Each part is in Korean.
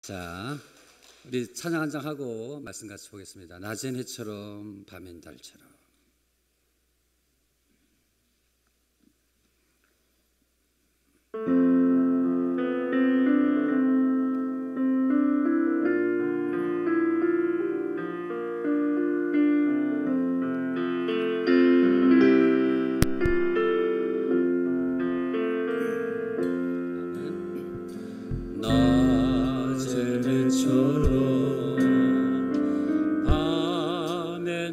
자, 우리 찬양 한 장 하고 말씀 같이 보겠습니다. 낮엔 해처럼 밤엔 달처럼.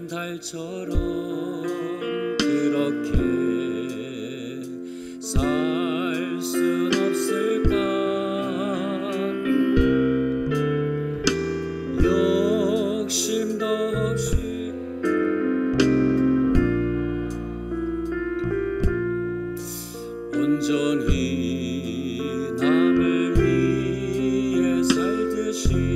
달처럼 그렇게 살 순 없을까? 욕심도 없이 온전히 남을 위해 살듯이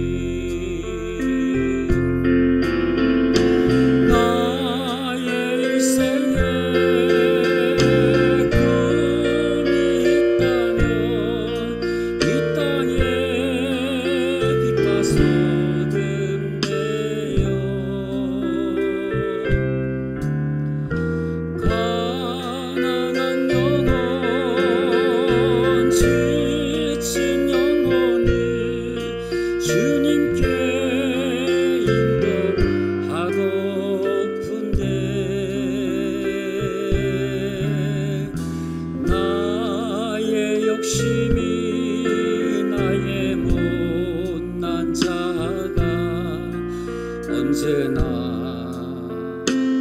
언제나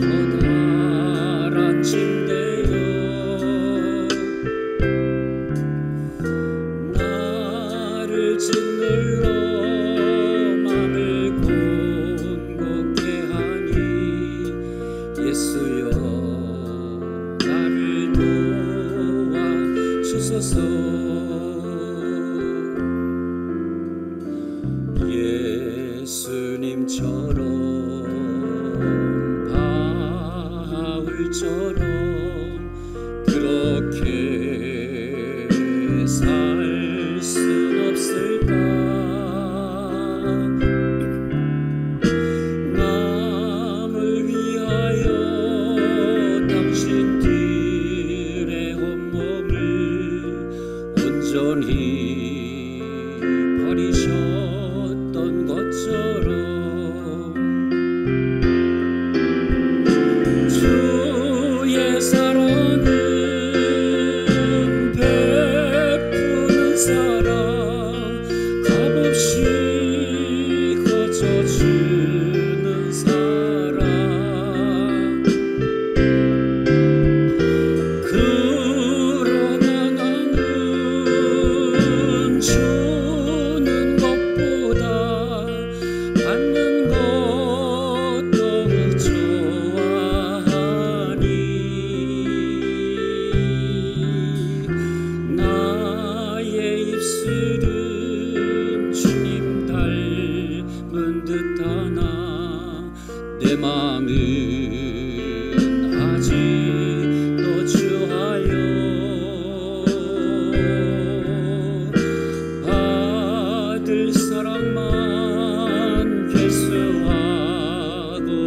커다란 침대여 나를 짓눌러 맘을 곤곡해 하니 예수여 나를 도와주소서. 예수님처럼 바울처럼 그렇게 살 순 없을까? 남을 위하여 당신들의 온몸을 온전히 버리셨던 것처럼 주의 사랑은 베푸는 사랑 값없이 거저주는 사랑 그러나 나는 주는 것보다 받는 것 더욱 좋아하니 나의 입술은 주님 닮은 듯하나 내 마음은 아직도 주하여 받을 사랑만 회수하고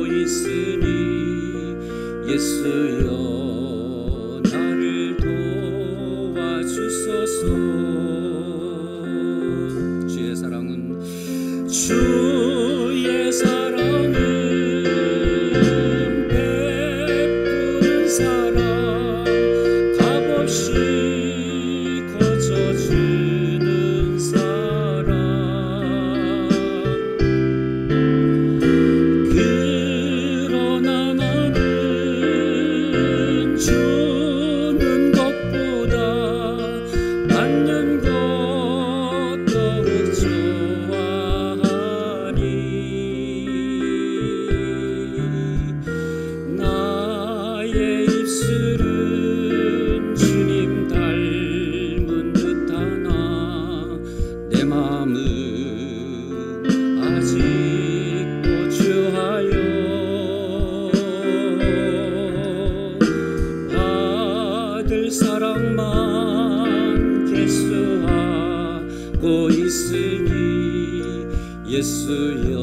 있으니 예수여 나를 도와주소서. 주의 사랑은 베푸는 사랑 값없이 거저주는 사랑 그러나 나는 주는 것보다 받는 것 더욱 좋아하니 나의 입술은 주님 닮은 듯하나 내 마음은 아직도 주하여 받을 사랑만 계수하고 있으니 예수여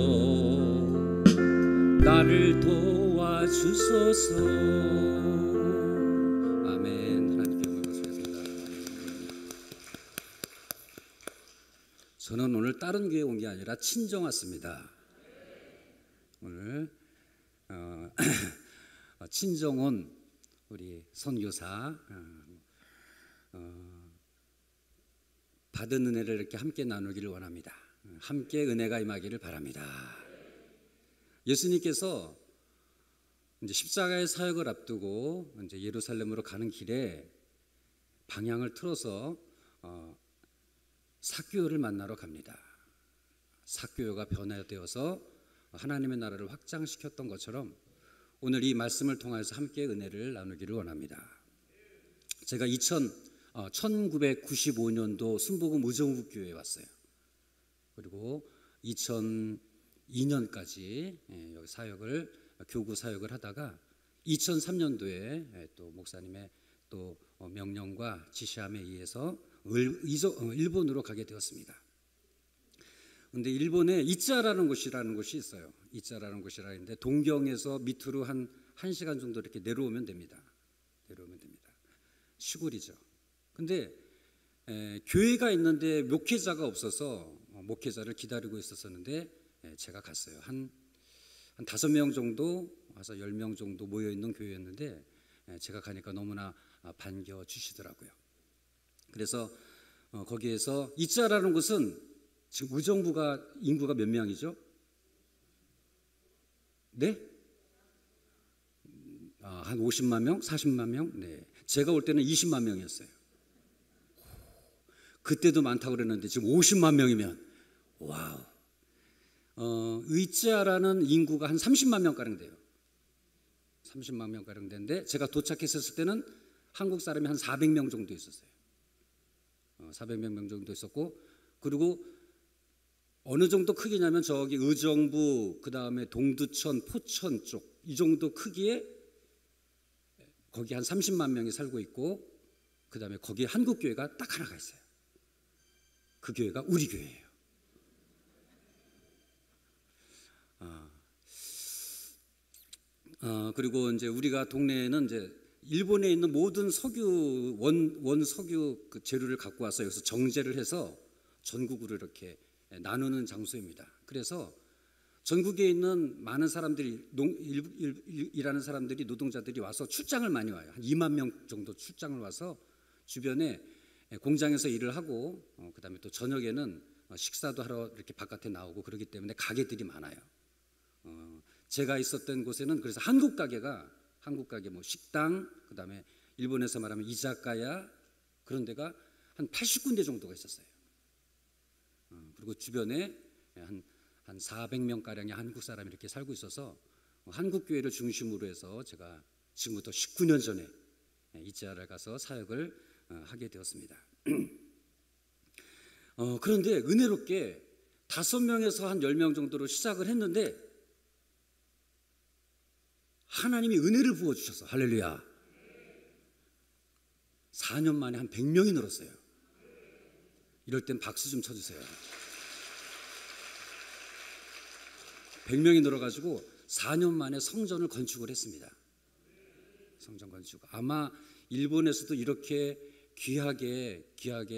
나를 도와주소서. 아멘. 하나님께 영광 받습니다. 저는 오늘 다른 교회 온 게 아니라 친정 왔습니다. 오늘 친정 온 우리 선교사 받은 은혜를 이렇게 함께 나누기를 원합니다. 함께 은혜가 임하기를 바랍니다. 예수님께서 이제 십자가의 사역을 앞두고 이제 예루살렘으로 가는 길에 방향을 틀어서 삭개오를 만나러 갑니다. 삭개오가 변화되어서 하나님의 나라를 확장시켰던 것처럼 오늘 이 말씀을 통해서 함께 은혜를 나누기를 원합니다. 제가 1995년도 순복음 의정부교회에 왔어요. 그리고 2002년까지 여기 사역을 교구 사역을 하다가 2003년도에 또 목사님의 또 명령과 지시함에 의해서 일본으로 가게 되었습니다. 그런데 일본에 이짜라는 곳이 있어요. 이짜라는 곳이라 있는데 동경에서 밑으로 한 1시간 정도 이렇게 내려오면 됩니다. 시골이죠. 근데 교회가 있는데 목회자가 없어서 목회자를 기다리고 있었는데 제가 갔어요. 한 5명 정도 와서 10명 정도 모여있는 교회였는데 제가 가니까 너무나 반겨주시더라고요. 그래서 거기에서 이짜라는 곳은 지금 의정부가 인구가 몇 명이죠? 네? 한 50만 명? 40만 명? 네. 제가 올 때는 20만 명이었어요. 그때도 많다고 그랬는데 지금 50만 명이면 와우. 의짜라는 인구가 한 30만 명가량 돼요. 30만 명가량 되는데 제가 도착했을 때는 한국 사람이 한 400명 정도 있었어요. 400명 정도 있었고, 그리고 어느 정도 크기냐면 저기 의정부, 그 다음에 동두천, 포천 쪽 이 정도 크기에 거기 한 30만 명이 살고 있고, 그 다음에 거기에 한국 교회가 딱 하나가 있어요. 그 교회가 우리 교회예요. 그리고 이제 우리가 동네에는 이제 일본에 있는 모든 석유 원 석유 그 재료를 갖고 와서 여기서 정제를 해서 전국으로 이렇게 나누는 장소입니다. 그래서 전국에 있는 많은 사람들이 일하는 사람들이, 노동자들이 와서 출장을 많이 와요. 한 2만 명 정도 출장을 와서 주변에 공장에서 일을 하고, 그 다음에 또 저녁에는 식사도 하러 이렇게 바깥에 나오고 그러기 때문에 가게들이 많아요. 제가 있었던 곳에는 그래서 한국 가게 뭐 식당, 그 다음에 일본에서 말하면 이자카야, 그런 데가 한 80군데 정도가 있었어요. 그리고 주변에 한 400명가량의 한국 사람이 이렇게 살고 있어서 한국 교회를 중심으로 해서 제가 지금부터 19년 전에 이자를 가서 사역을 하게 되었습니다. 그런데 은혜롭게 5명에서 한 10명 정도로 시작을 했는데 하나님이 은혜를 부어주셔서, 할렐루야, 4년 만에 한 100명이 늘었어요. 이럴 땐 박수 좀 쳐주세요. 100명이 늘어가지고 4년 만에 성전을 건축을 했습니다. 성전 건축. 아마 일본에서도 이렇게 귀하게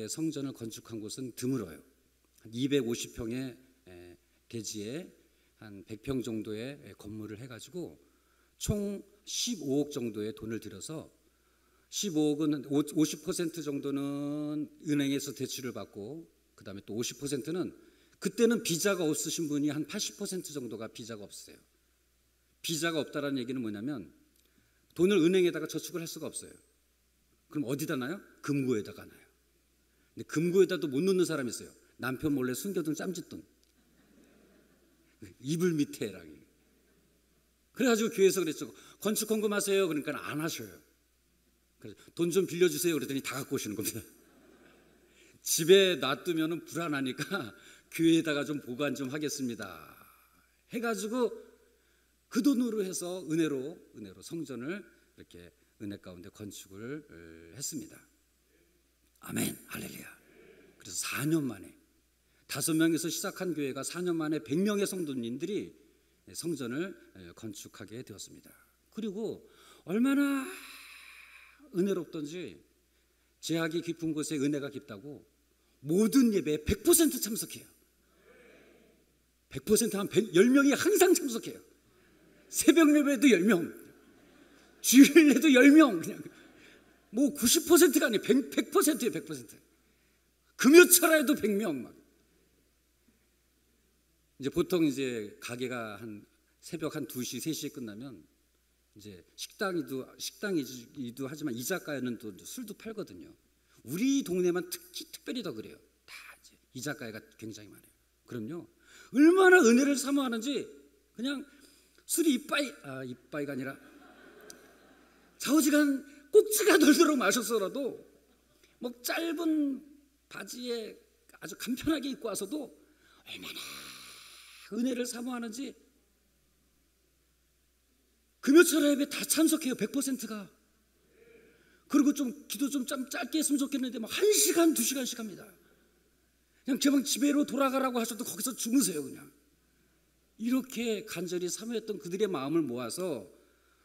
성전을 건축한 곳은 드물어요. 한 250평의 대지에 한 100평 정도의 건물을 해가지고 총 15억 정도의 돈을 들여서, 15억은 50% 정도는 은행에서 대출을 받고, 그 다음에 또 50%는 그때는 비자가 없으신 분이 한 80% 정도가 비자가 없어요. 비자가 없다라는 얘기는 뭐냐면 돈을 은행에다가 저축을 할 수가 없어요. 그럼 어디다 놔요? 금고에다가 놔요. 근데 금고에다도 못 넣는 사람이 있어요. 남편 몰래 숨겨둔 짬짓돈, 이불 밑에랑. 그래가지고 교회에서 그랬죠. 건축 헌금하세요. 그러니까 안 하셔요. 그래서 돈 좀 빌려주세요. 그랬더니 다 갖고 오시는 겁니다. 집에 놔두면 불안하니까 교회에다가 좀 보관 좀 하겠습니다 해가지고 그 돈으로 해서 은혜로 성전을 이렇게 은혜 가운데 건축을 했습니다. 아멘, 할렐루야. 그래서 4년 만에 5명에서 시작한 교회가 4년 만에 100명의 성도님들이 성전을 건축하게 되었습니다. 그리고 얼마나 은혜롭던지 제약이 깊은 곳에 은혜가 깊다고 모든 예배에 100% 참석해요. 100% 한 10명이 항상 참석해요. 새벽 예배도 10명, 주일에도 10명, 그냥 뭐 90%가 아니에요. 100%예요. 100%. 금요철에도 100명 막. 이제 보통 이제 가게가 한 새벽 한 2시, 3시에 끝나면 이제 식당이기도 하지만 이자카야는 또 술도 팔거든요. 우리 동네만 특별히 더 그래요. 다 이제 이자카야가 굉장히 많아요. 그럼요. 얼마나 은혜를 사모하는지 그냥 술이 이빠이가 아니라 좌우지간 꼭지가 돌도록 마셨어라도 뭐 짧은 바지에 아주 간편하게 입고 와서도 얼마나 은혜를 사모하는지 금요철 예배 다 참석해요. 100%가. 그리고 좀 기도 좀 짧게 했으면 좋겠는데 막 1시간, 2시간씩 합니다. 그냥 제발 집에로 돌아가라고 하셔도 거기서 주무세요. 그냥. 이렇게 간절히 사모했던 그들의 마음을 모아서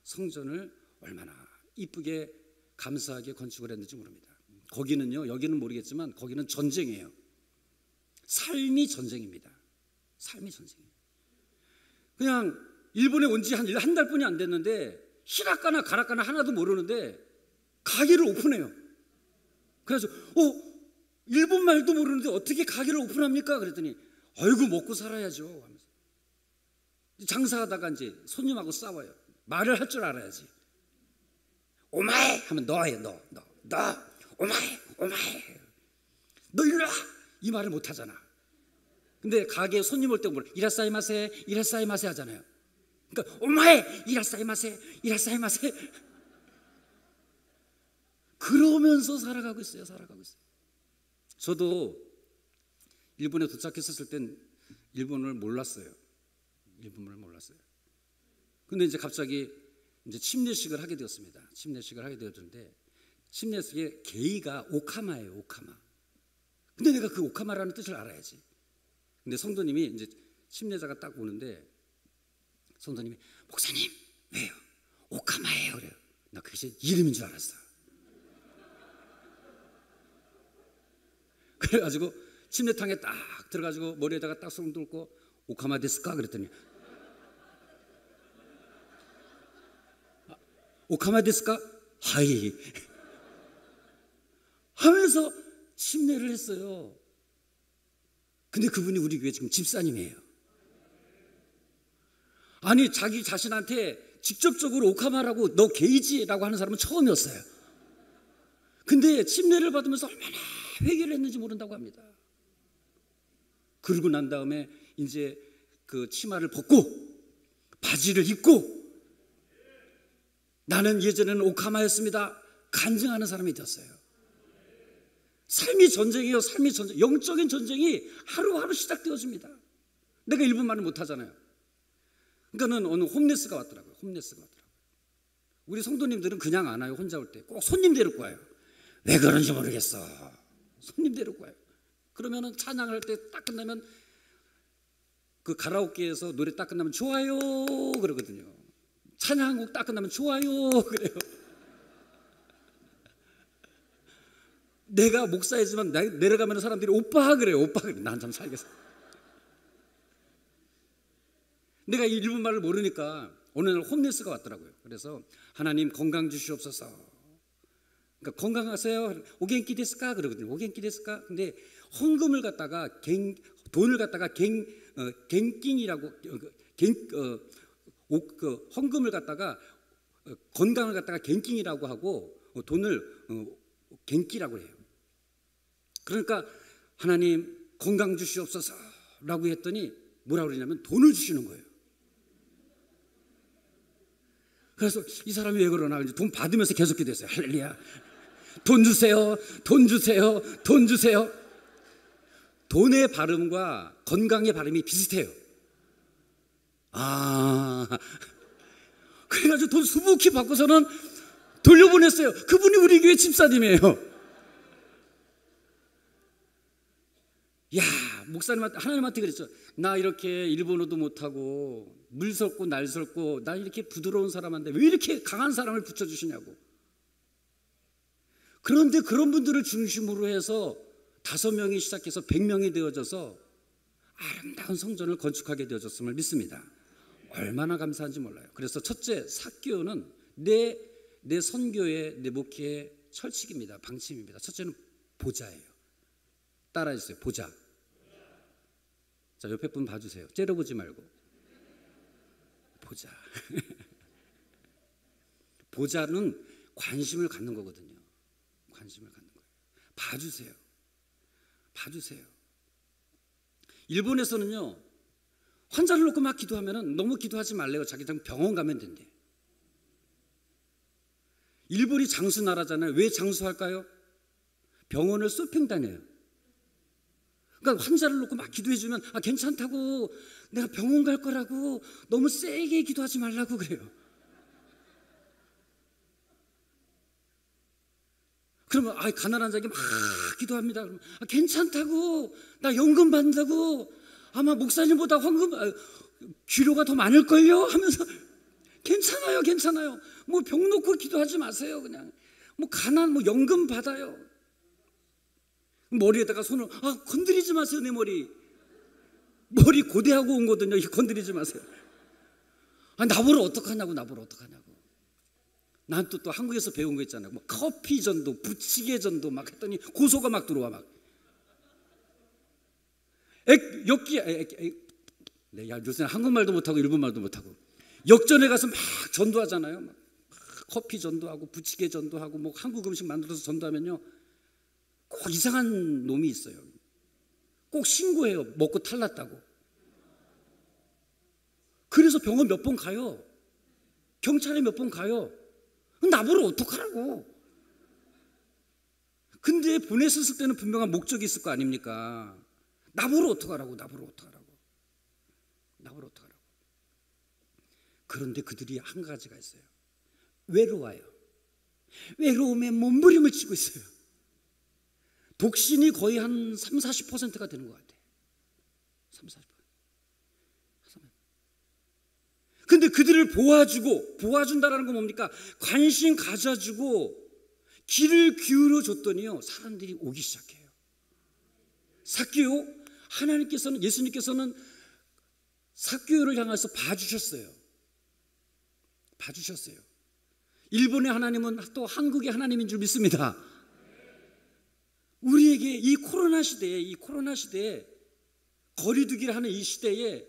성전을 얼마나 이쁘게 감사하게 건축을 했는지 모릅니다. 거기는요, 여기는 모르겠지만 거기는 전쟁이에요. 삶이 전쟁입니다. 삶이 전쟁이에요. 그냥 일본에 온 지 한 달뿐이 안 됐는데 히라카나 가라카나 하나도 모르는데 가게를 오픈해요. 그래서 일본 말도 모르는데 어떻게 가게를 오픈합니까? 그랬더니 아이고 먹고 살아야죠 하면서 장사하다가 이제 손님하고 싸워요. 말을 할 줄 알아야지. 오마에 하면 너예요. 너 오마에 너 일로 와 이 말을 못 하잖아. 근데 가게에 손님 올 때 뭐라 이라사이마세 하잖아요. 그러니까 오마에 이라사이마세 그러면서 살아가고 있어요. 저도 일본에 도착했었을 땐 일본을 몰랐어요. 근데 이제 갑자기 이제 침례식을 하게 되었습니다. 침례식을 하게 되었는데 침례식의 계의가 오카마예요. 오카마. 근데 내가 그 오카마라는 뜻을 알아야지. 근데 성도님이 이제 침례자가 딱 오는데 성도님이 목사님 왜요? 오카마예요. 그래요. 나 그게 이름인 줄 알았어. 그래가지고 침례탕에 딱 들어가지고 머리에다가 딱 손 들고 오카마 데스까? 그랬더니 오카마 데스까? 하이 하면서 침례를 했어요. 근데 그분이 우리 교회 지금 집사님이에요. 아니 자기 자신한테 직접적으로 오카마라고 너 게이지라고 하는 사람은 처음이었어요. 근데 침례를 받으면서 얼마나 회개를 했는지 모른다고 합니다. 그러고 난 다음에 이제 그 치마를 벗고 바지를 입고 나는 예전에는 오카마였습니다 간증하는 사람이 됐어요. 삶이 전쟁이에요. 삶이 전쟁. 영적인 전쟁이 하루하루 시작되어집니다. 내가 일본말을 못하잖아요. 그러니까는 어느 홈레스가 왔더라고요. 우리 성도님들은 그냥 안 와요. 혼자 올 때 꼭 손님 데리고 와요. 왜 그런지 모르겠어. 손님 데리고 와요. 그러면은 찬양을 할 때 딱 끝나면 그 가라오케에서 노래 딱 끝나면 좋아요 그러거든요. 찬양 한 곡 딱 끝나면 좋아요 그래요. 내가 목사이지만 내려가면 사람들이 오빠 그래요. 난 참 살겠어. 내가 이 일본말을 모르니까 어느 날 홈레스가 왔더라고요. 그래서 하나님 건강 주시옵소서. 그러니까 건강하세요. 오겐키 데스까? 그러거든요. 오겐키 데스까? 근데 헌금을 갖다가 돈을 갖다가 갱킹이라고 헌금을 갖다가 건강을 갖다가 갱킹이라고 하고 돈을 갱키라고 해요. 그러니까 하나님 건강 주시옵소서라고 했더니 뭐라고 그러냐면 돈을 주시는 거예요. 그래서 이 사람이 왜 그러나 이제 돈 받으면서 계속 기도했어요. 할렐루야. 돈 주세요. 돈의 발음과 건강의 발음이 비슷해요. 그래가지고 돈 수북히 받고서는 돌려보냈어요. 그분이 우리 교회 집사님이에요. 야, 목사님한테, 하나님한테 그랬죠. 나 이렇게 일본어도 못하고 물설고 날설고 나 이렇게 부드러운 사람한테 왜 이렇게 강한 사람을 붙여주시냐고. 그런데 그런 분들을 중심으로 해서 5명이 시작해서 100명이 되어져서 아름다운 성전을 건축하게 되어졌음을 믿습니다. 얼마나 감사한지 몰라요. 그래서 첫째, 삭개오는 내 선교의, 내 목회의 철칙입니다. 방침입니다. 첫째는 보자예요. 따라해주세요. 보자. 자, 옆에 분 봐주세요. 째려보지 말고. 보자. 보자는 관심을 갖는 거거든요. 관심을 갖는 거예요. 봐주세요. 봐주세요. 일본에서는요, 환자를 놓고 막 기도하면 너무 기도하지 말래요. 자기장 병원 가면 된대. 일본이 장수 나라잖아요. 왜 장수할까요? 병원을 쇼핑 다녀요. 그러니까 환자를 놓고 막 기도해주면 괜찮다고, 내가 병원 갈 거라고 너무 세게 기도하지 말라고 그래요. 그러면 가난한 자에게 막 기도합니다. 그러면 괜찮다고, 나 연금 받는다고, 아마 목사님보다 귀료가 더 많을걸요 하면서 괜찮아요, 괜찮아요. 뭐 병 놓고 기도하지 마세요. 그냥 뭐 연금 받아요. 머리에다가 손을 건드리지 마세요. 내 머리 고대하고 온 거거든요. 건드리지 마세요. 나보러 어떡하냐고. 난 또 한국에서 배운 거 있잖아요. 뭐 커피 전도, 부치개 전도 막 했더니 고소가 막 들어와 막. 요새 한국말도 못하고 일본말도 못하고 역전에 가서 막 전도하잖아요. 막 커피 전도하고 부치개 전도하고 뭐 한국 음식 만들어서 전도하면요, 꼭 이상한 놈이 있어요. 꼭 신고해요. 먹고 탈났다고. 그래서 병원 몇 번 가요. 경찰에 몇 번 가요. 나보러 어떡하라고. 근데 보냈을 때는 분명한 목적이 있을 거 아닙니까? 나보러 어떡하라고. 그런데 그들이 한 가지가 있어요. 외로워요. 외로움에 몸부림을 치고 있어요. 독신이 거의 한 30-40%가 되는 것 같아요. 30-40%. 근데 그들을 보아준다라는 건 뭡니까? 관심 가져주고 귀를 기울여 줬더니요, 사람들이 오기 시작해요. 삭개오, 예수님께서는 삭개오를 향해서 봐주셨어요. 일본의 하나님은 또 한국의 하나님인 줄 믿습니다. 우리에게 이 코로나 시대에 거리두기를 하는 이 시대에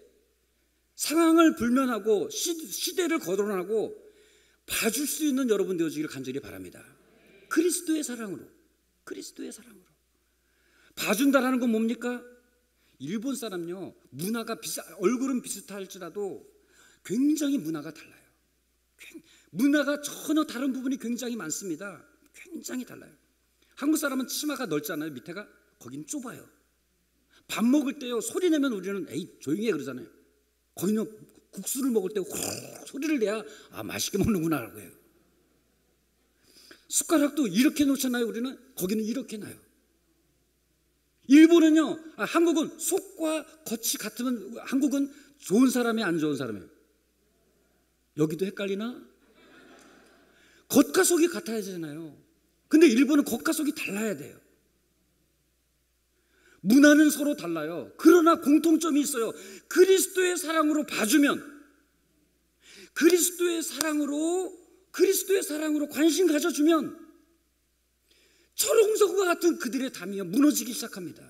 상황을 불면하고 시대를 거론하고 봐줄 수 있는 여러분 되어주기를 간절히 바랍니다. 그리스도의 사랑으로. 봐준다라는 건 뭡니까? 일본 사람요, 문화가 얼굴은 비슷할지라도 굉장히 문화가 달라요. 문화가 전혀 다른 부분이 굉장히 많습니다. 굉장히 달라요. 한국 사람은 치마가 넓잖아요. 밑에가. 거긴 좁아요. 밥 먹을 때요, 소리 내면 우리는 조용히 해 그러잖아요. 거기는 국수를 먹을 때 소리를 내야 맛있게 먹는구나 라고 해요. 숟가락도 이렇게 놓잖아요. 우리는. 거기는 이렇게 놔요. 일본은요, 한국은 속과 겉이 같으면 한국은 좋은 사람이에요, 안 좋은 사람이에요? 여기도 헷갈리나? 겉과 속이 같아야 되잖아요. 근데 일본은 겉과 속이 달라야 돼요. 문화는 서로 달라요. 그러나 공통점이 있어요. 그리스도의 사랑으로 봐주면, 그리스도의 사랑으로 관심 가져주면 철옹성과 같은 그들의 담이 무너지기 시작합니다.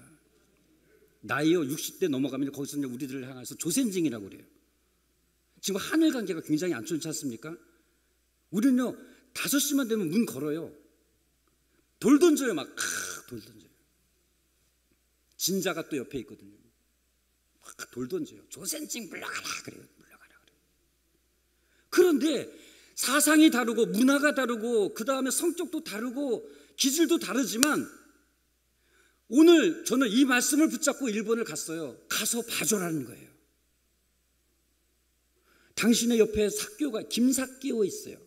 나이요 60대 넘어가면 거기서 우리들을 향해서 조센징이라고 그래요. 지금 하늘 관계가 굉장히 안 좋지 않습니까? 우리는요 5시만 되면 문 걸어요. 돌 던져요. 돌 던져요. 진자가 또 옆에 있거든요. 막 돌 던져요. 조센징 물러가라 그래요. 그런데 사상이 다르고 문화가 다르고 그 다음에 성격도 다르고 기질도 다르지만 오늘 저는 이 말씀을 붙잡고 일본을 갔어요. 가서 봐줘라는 거예요. 당신의 옆에 김삭개오 있어요.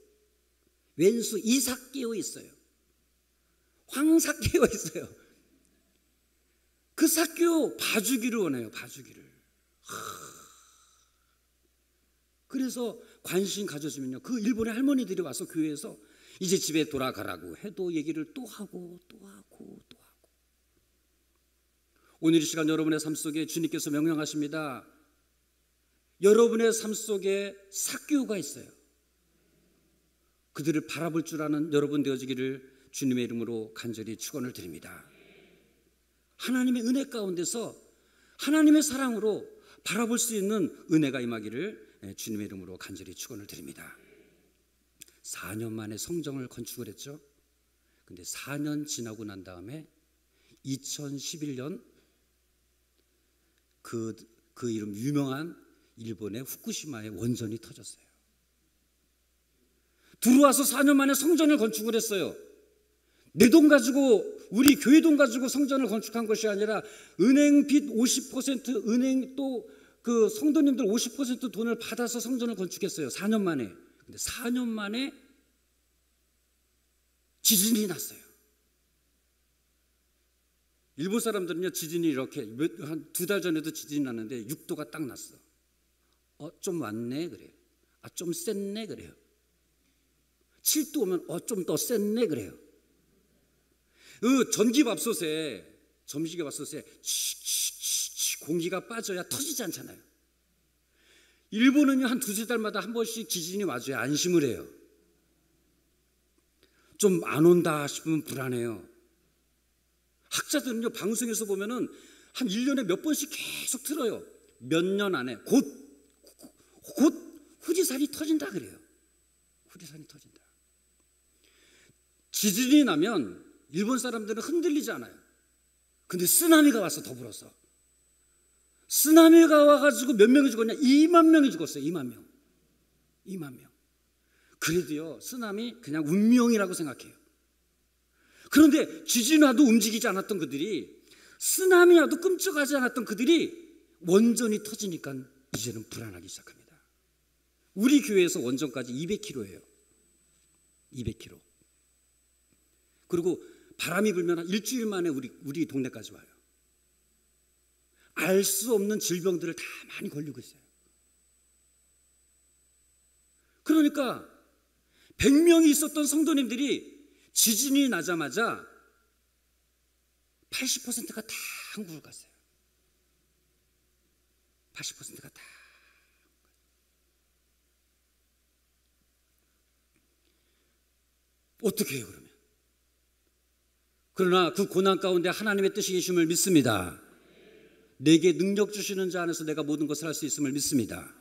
왼수 이삭개오 있어요. 황삭개오 있어요. 그 사교 봐주기를 원해요. 봐주기를. 그래서 관심 가져주면요, 그 일본의 할머니들이 와서 교회에서 이제 집에 돌아가라고 해도 얘기를 또 하고 또 하고 또 하고. 오늘 이 시간 여러분의 삶 속에 주님께서 명령하십니다. 여러분의 삶 속에 사교가 있어요. 그들을 바라볼 줄 아는 여러분 되어지기를 주님의 이름으로 간절히 축원을 드립니다. 하나님의 은혜 가운데서 하나님의 사랑으로 바라볼 수 있는 은혜가 임하기를 주님의 이름으로 간절히 축원을 드립니다. 4년 만에 성전을 건축을 했죠. 근데 4년 지나고 난 다음에 2011년 그 이름 유명한 일본의 후쿠시마의 원전이 터졌어요. 들어와서 4년 만에 성전을 건축을 했어요. 내 돈 가지고, 우리 교회 돈 가지고 성전을 건축한 것이 아니라 은행 빚 50%, 은행 또 그 성도님들 50% 돈을 받아서 성전을 건축했어요. 4년 만에. 근데 4년 만에 지진이 났어요. 일본 사람들은요, 지진이 이렇게 한 2달 전에도 지진이 났는데 6도가 딱 났어. 좀 왔네 그래요. 좀 셌네 그래요. 7도 오면 좀 더 셌네 그래요. 그 전기밥솥에 공기가 빠져야 터지지 않잖아요. 일본은요, 한 2-3달마다 한 번씩 지진이 와줘야 안심을 해요. 좀 안 온다 싶으면 불안해요. 학자들은요, 방송에서 보면은 한 1년에 몇 번씩 계속 틀어요. 몇 년 안에 곧 후지산이 터진다 그래요. 후지산이 터진다. 지진이 나면 일본 사람들은 흔들리지 않아요. 근데 쓰나미가 와서 더불어서, 쓰나미가 와가지고 몇 명이 죽었냐? 2만 명이 죽었어요. 2만 명. 그래도요, 쓰나미 그냥 운명이라고 생각해요. 그런데 지진 와도 움직이지 않았던 그들이, 쓰나미 와도 끔찍하지 않았던 그들이 원전이 터지니까 이제는 불안하기 시작합니다. 우리 교회에서 원전까지 200km예요. 200km. 그리고 바람이 불면 한 일주일 만에 우리 동네까지 와요. 알 수 없는 질병들을 다 많이 걸리고 있어요. 그러니까 100명이 있었던 성도님들이 지진이 나자마자 80%가 다 한국을 갔어요. 80%가 다. 어떻게 해요 그러면? 그러나 그 고난 가운데 하나님의 뜻이 계심을 믿습니다. 내게 능력 주시는 자 안에서 내가 모든 것을 할 수 있음을 믿습니다.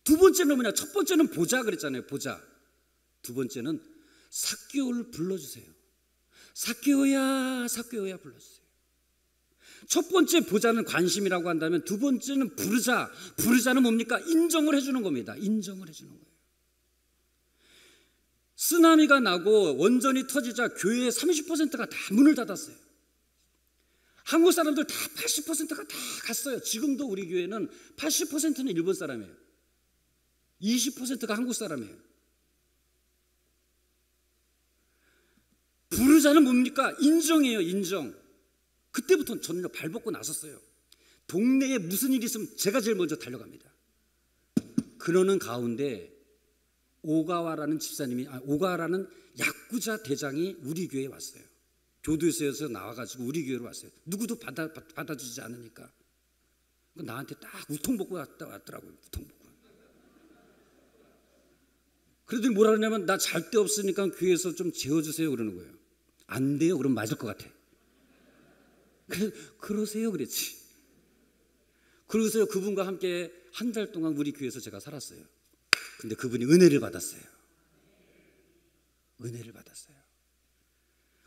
두 번째는 뭐냐? 첫 번째는 보자 그랬잖아요. 보자. 두 번째는 사개오를 불러주세요. 사개오야 불러주세요. 첫 번째 보자는 관심이라고 한다면, 두 번째는 부르자. 부르자는 뭡니까? 인정을 해주는 겁니다. 인정을 해주는 거예요. 쓰나미가 나고 원전이 터지자 교회의 30%가 다 문을 닫았어요. 한국 사람들 다 80%가 다 갔어요. 지금도 우리 교회는 80%는 일본 사람이에요. 20%가 한국 사람이에요. 부르자는 뭡니까? 인정이에요. 인정. 그때부터 저는요, 발벗고 나섰어요. 동네에 무슨 일이 있으면 제가 제일 먼저 달려갑니다. 그러는 가운데 오가와라는 집사님이, 오가와라는 야쿠자 대장이 우리 교회에 왔어요. 교도소에서 나와가지고 우리 교회로 왔어요. 누구도 받아주지 않으니까. 나한테 딱 우통복고 왔더라고요. 우통복고. 그러더니 뭐라 그러냐면, 나 잘 데 없으니까 교회에서 좀 재워주세요 그러는 거예요. 안 돼요? 그럼 맞을 것 같아. 그러세요 그랬지. 그러고서 그분과 함께 한 달 동안 우리 교회에서 제가 살았어요. 근데 그분이 은혜를 받았어요. 은혜를 받았어요.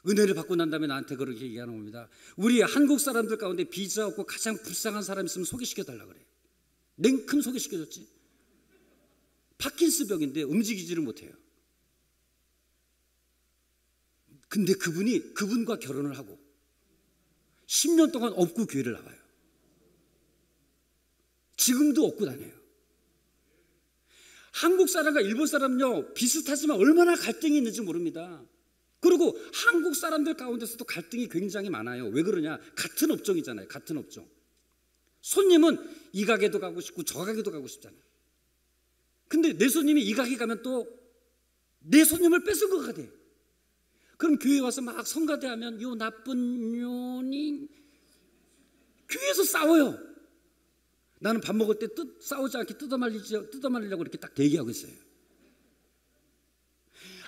은혜를 받고 난 다음에 나한테 그렇게 얘기하는 겁니다. 우리 한국 사람들 가운데 비자 없고 가장 불쌍한 사람 있으면 소개시켜달라 그래. 냉큼 소개시켜줬지. 파킨스병인데 움직이지를 못해요. 근데 그분과 결혼을 하고 10년 동안 업고 교회를 나와요. 지금도 업고 다녀요. 한국 사람과 일본 사람요, 비슷하지만 얼마나 갈등이 있는지 모릅니다. 그리고 한국 사람들 가운데서도 갈등이 굉장히 많아요. 왜 그러냐? 같은 업종이잖아요. 같은 업종. 손님은 이 가게도 가고 싶고 저 가게도 가고 싶잖아요. 근데 내 손님이 이 가게 가면 또 내 손님을 뺏은 것 같아. 그럼 교회에 와서 막 성가대하면 요 나쁜 년이 교회에서 싸워요. 나는 밥 먹을 때 싸우지 않게 뜯어말리려고 이렇게 딱 대기하고 있어요.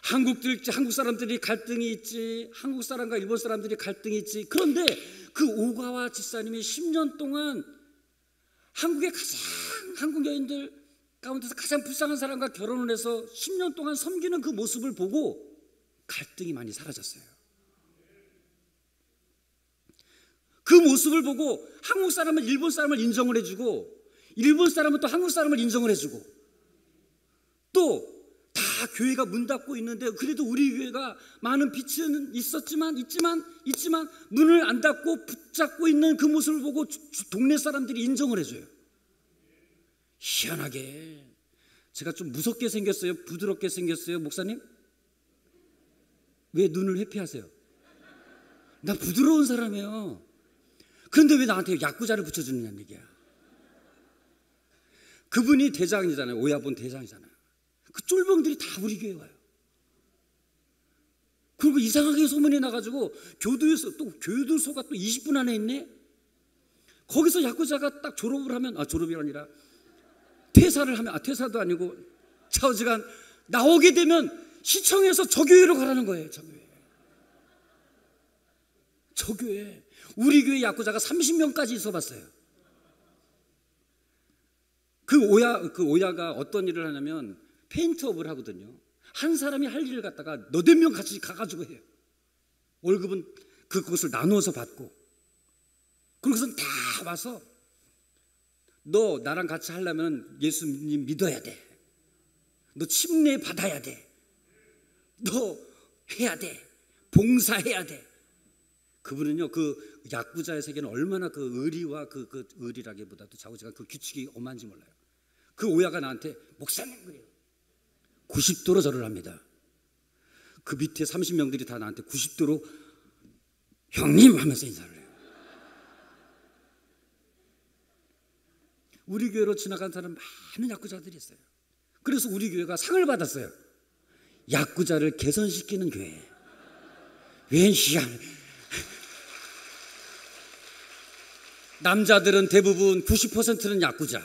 한국 사람들이 갈등이 있지, 한국 사람과 일본 사람들이 갈등이 있지. 그런데 그 오가와 집사님이 10년 동안 한국 여인들 가운데서 가장 불쌍한 사람과 결혼을 해서 10년 동안 섬기는 그 모습을 보고 갈등이 많이 사라졌어요. 그 모습을 보고 한국 사람은 일본 사람을 인정을 해주고, 일본 사람은 또 한국 사람을 인정을 해주고, 또 다 교회가 문 닫고 있는데 그래도 우리 교회가 많은 빛은 있지만 문을 안 닫고 붙잡고 있는 그 모습을 보고 동네 사람들이 인정을 해줘요. 희한하게 제가 좀 무섭게 생겼어요? 부드럽게 생겼어요? 목사님? 왜 눈을 회피하세요? 나 부드러운 사람이에요. 그런데 왜 나한테 야구자를 붙여주느냐는 얘기야. 그분이 대장이잖아요. 오야본 대장이잖아요. 그 쫄병들이 다 우리 교회 와요. 그리고 이상하게 소문이 나가지고 교도소가 또 20분 안에 있네. 거기서 야구자가 딱 졸업을 하면, 졸업이 아니라 퇴사를 하면, 퇴사도 아니고 차오지간 나오게 되면 시청에서 저 교회로 가라는 거예요. 저 교회. 우리 교회 야구자가 30명까지 있어봤어요. 그 오야가 어떤 일을 하냐면 페인트업을 하거든요. 한 사람이 할 일을 갖다가 너댓 명 같이 가가지고 해요. 월급은 그것을 나누어서 받고. 그러고선 다 와서 너 나랑 같이 하려면 예수님 믿어야 돼. 너 침례 받아야 돼. 너 해야 돼. 봉사해야 돼. 그분은요, 그 야구자의 세계는 얼마나 그 의리와 그 의리라기보다도 자우지간 그 규칙이 엄한지 몰라요. 그 오야가 나한테 목사님 그래요. 90도로 절을 합니다. 그 밑에 30명들이 다 나한테 90도로 형님 하면서 인사를 해요. 우리 교회로 지나간 사람 많은 야구자들이 있어요. 그래서 우리 교회가 상을 받았어요. 야구자를 개선시키는 교회. 왜 희한해. 남자들은 대부분 90%는 야구자,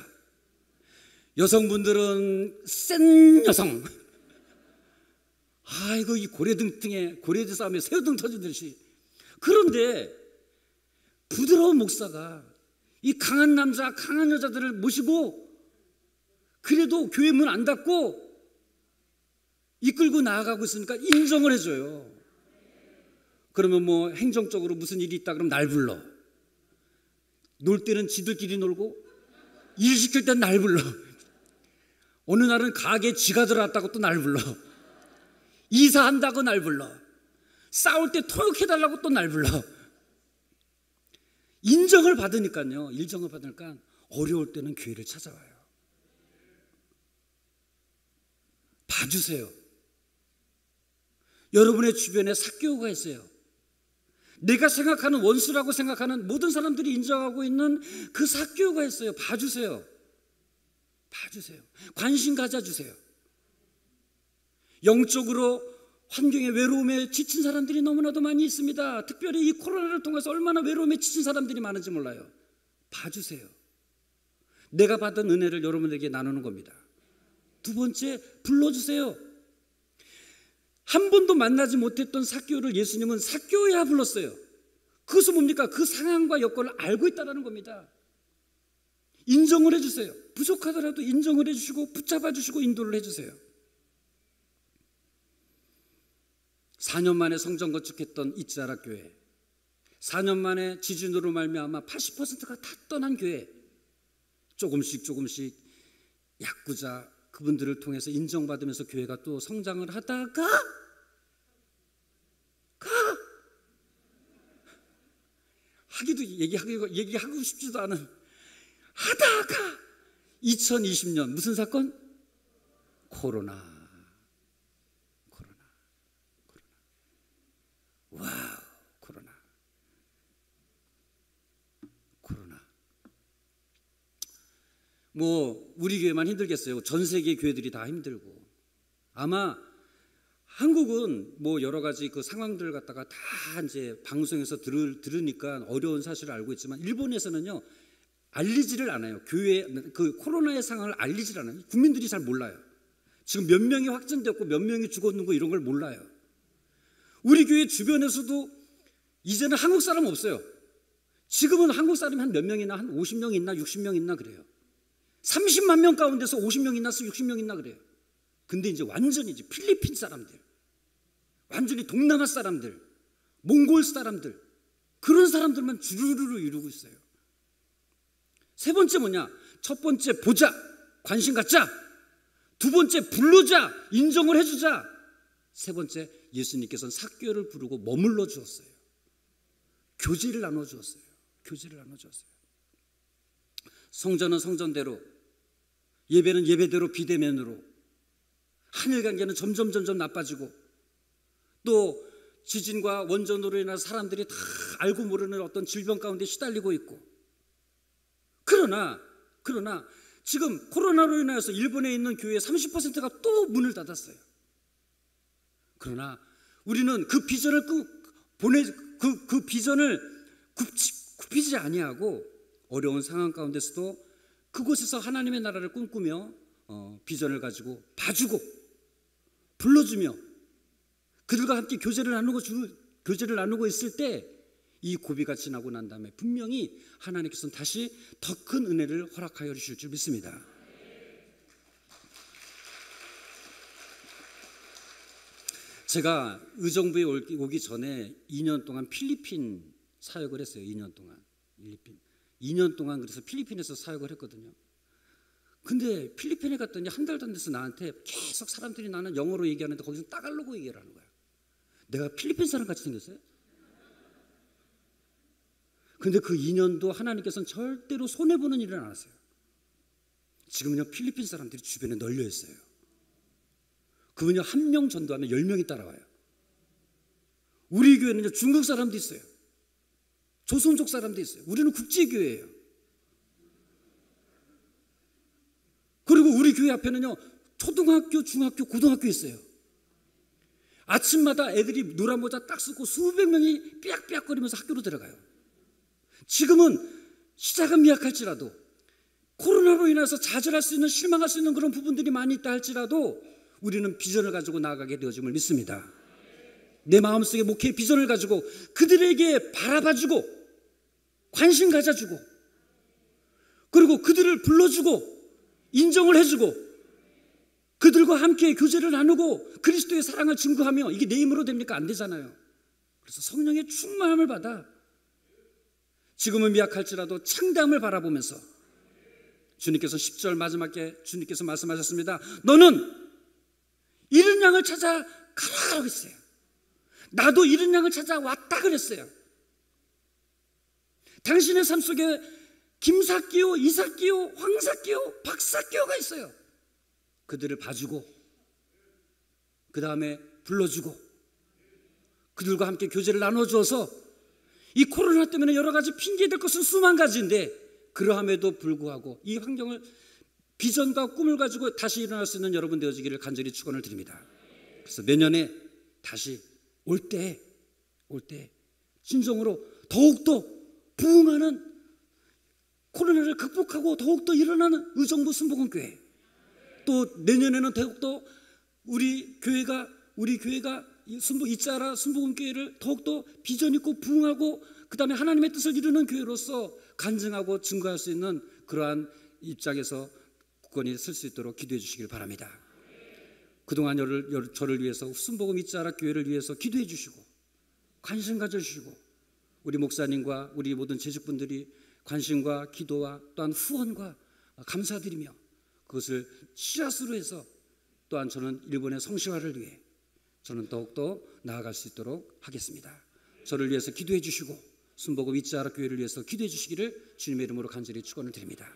여성분들은 센 여성. 아이고, 이 고래등 싸움에 새우등 터지듯이. 그런데 부드러운 목사가 이 강한 남자, 강한 여자들을 모시고 그래도 교회 문 안 닫고 이끌고 나아가고 있으니까 인정을 해줘요. 그러면 뭐 행정적으로 무슨 일이 있다 그러면 날 불러. 놀 때는 지들끼리 놀고 일 시킬 땐 날 불러. 어느 날은 가게 쥐가 들어왔다고 또 날 불러. 이사한다고 날 불러. 싸울 때 통역해달라고 또 날 불러. 인정을 받으니까요. 어려울 때는 교회를 찾아와요. 봐주세요. 여러분의 주변에 사교우가 있어요. 내가 생각하는 원수라고 생각하는 모든 사람들이 인정하고 있는 그 사교우가 있어요. 봐주세요. 관심 가져주세요. 영적으로 환경의 외로움에 지친 사람들이 너무나도 많이 있습니다. 특별히 이 코로나를 통해서 얼마나 외로움에 지친 사람들이 많은지 몰라요. 봐주세요. 내가 받은 은혜를 여러분에게 나누는 겁니다. 두 번째, 불러주세요. 한 번도 만나지 못했던 삭개오를 예수님은 삭개오야 불렀어요. 그것은 뭡니까? 그 상황과 여건을 알고 있다는 겁니다. 인정을 해주세요. 부족하더라도 인정을 해주시고 붙잡아 주시고 인도를 해주세요. 4년 만에 성전 건축했던 이치아라 교회, 4년 만에 지진으로 말미암아 80%가 다 떠난 교회, 조금씩 약구자 그분들을 통해서 인정받으면서 교회가 또 성장을 하다가 얘기하고 싶지도 않은 하다가 2020년 무슨 사건? 코로나. 와우, 코로나. 뭐 우리 교회만 힘들겠어요? 전 세계 교회들이 다 힘들고. 아마 한국은 뭐 여러 가지 그 상황들 갖다가 다 이제 방송에서 들으니까 어려운 사실을 알고 있지만, 일본에서는요 알리지를 않아요. 교회 그 코로나의 상황을 알리질 않아요. 국민들이 잘 몰라요. 지금 몇 명이 확진되었고 몇 명이 죽었는고 이런 걸 몰라요. 우리 교회 주변에서도 이제는 한국 사람 없어요. 지금은 한국 사람이 한 몇 명이나, 한 50명 있나 60명 있나 그래요. 30만 명 가운데서 50명 있나 60명 있나 그래요. 근데 이제 완전히 이제 필리핀 사람들, 완전히 동남아 사람들, 몽골 사람들, 그런 사람들만 주르르르 이루고 있어요. 세 번째 뭐냐? 첫 번째 보자, 관심 갖자. 두 번째 부르자, 인정을 해주자. 세 번째, 예수님께서는 삭개를 부르고 머물러 주었어요. 교제를 나눠 주었어요. 교제를 나눠 주었어요. 성전은 성전대로, 예배는 예배대로 비대면으로, 하늘 관계는 점점 나빠지고, 또 지진과 원전으로 인한 사람들이 다 알고 모르는 어떤 질병 가운데 시달리고 있고, 그러나 지금 코로나로 인해서 일본에 있는 교회 30%가 또 문을 닫았어요. 그러나 우리는 그 비전을 그 비전을 굽히지 아니하고 어려운 상황 가운데서도 그곳에서 하나님의 나라를 꿈꾸며 비전을 가지고 봐주고 불러주며 그들과 함께 교제를 나누고 있을 때, 이 고비가 지나고 난 다음에 분명히 하나님께서는 다시 더 큰 은혜를 허락하여 주실 줄 믿습니다. 제가 의정부에 오기 전에 2년 동안 필리핀 사역을 했어요. 2년 동안. 2년 동안 그래서 필리핀에서 사역을 했거든요. 근데 필리핀에 갔더니 한 달도 안 돼서 나한테 계속 사람들이 나는 영어로 얘기하는데 거기서 따갈로그 얘기를 하는 거야. 내가 필리핀 사람 같이 생겼어요? 근데 그 2년도 하나님께서는 절대로 손해보는 일을 안 하세요. 지금은요 필리핀 사람들이 주변에 널려 있어요. 그분요 한 명 전도하면 10명이 따라와요. 우리 교회는요 중국 사람도 있어요. 조선족 사람도 있어요. 우리는 국제교회예요. 그리고 우리 교회 앞에는요 초등학교, 중학교, 고등학교 있어요. 아침마다 애들이 노란 모자 딱 쓰고 수백 명이 삐약삐약거리면서 학교로 들어가요. 지금은 시작은 미약할지라도, 코로나로 인해서 좌절할 수 있는, 실망할 수 있는 그런 부분들이 많이 있다 할지라도 우리는 비전을 가지고 나아가게 되어짐을 믿습니다. 내 마음속에 목회의 비전을 가지고 그들에게 바라봐주고 관심 가져주고, 그리고 그들을 불러주고 인정을 해주고 그들과 함께 교제를 나누고 그리스도의 사랑을 증거하며, 이게 내 힘으로 됩니까? 안 되잖아요. 그래서 성령의 충만함을 받아 지금은 미약할지라도 창대함을 바라보면서, 주님께서 10절 마지막에 주님께서 말씀하셨습니다. 너는 잃은 양을 찾아 가라고 했어요. 나도 잃은 양을 찾아 왔다 그랬어요. 당신의 삶 속에 김사끼오, 이사끼오, 황사끼오, 박사끼오가 있어요. 그들을 봐주고 그 다음에 불러주고 그들과 함께 교제를 나눠주어서, 이 코로나 때문에 여러 가지 핑계될 것은 수만 가지인데 그러함에도 불구하고 이 환경을, 비전과 꿈을 가지고 다시 일어날 수 있는 여러분 되어지기를 간절히 축원을 드립니다. 그래서 내년에 다시 올 때 진정으로 더욱더 부흥하는, 코로나를 극복하고 더욱더 일어나는 의정부 순복음교회, 또 내년에는 더욱더 우리 교회가 이자라 순복음교회를 더욱더 비전 있고 부흥하고 그 다음에 하나님의 뜻을 이루는 교회로서 간증하고 증거할 수 있는 그러한 입장에서 굳건히 설 수 있도록 기도해 주시길 바랍니다. 그동안 저를 위해서, 순복음 이자라 교회를 위해서 기도해 주시고 관심 가져주시고, 우리 목사님과 우리 모든 재직분들이 관심과 기도와 또한 후원과 감사드리며 그것을 씨앗으로 해서 또한 저는 일본의 성시화를 위해 저는 더욱더 나아갈 수 있도록 하겠습니다. 저를 위해서 기도해 주시고 순복음 이자라 교회를 위해서 기도해 주시기를 주님의 이름으로 간절히 축원을 드립니다.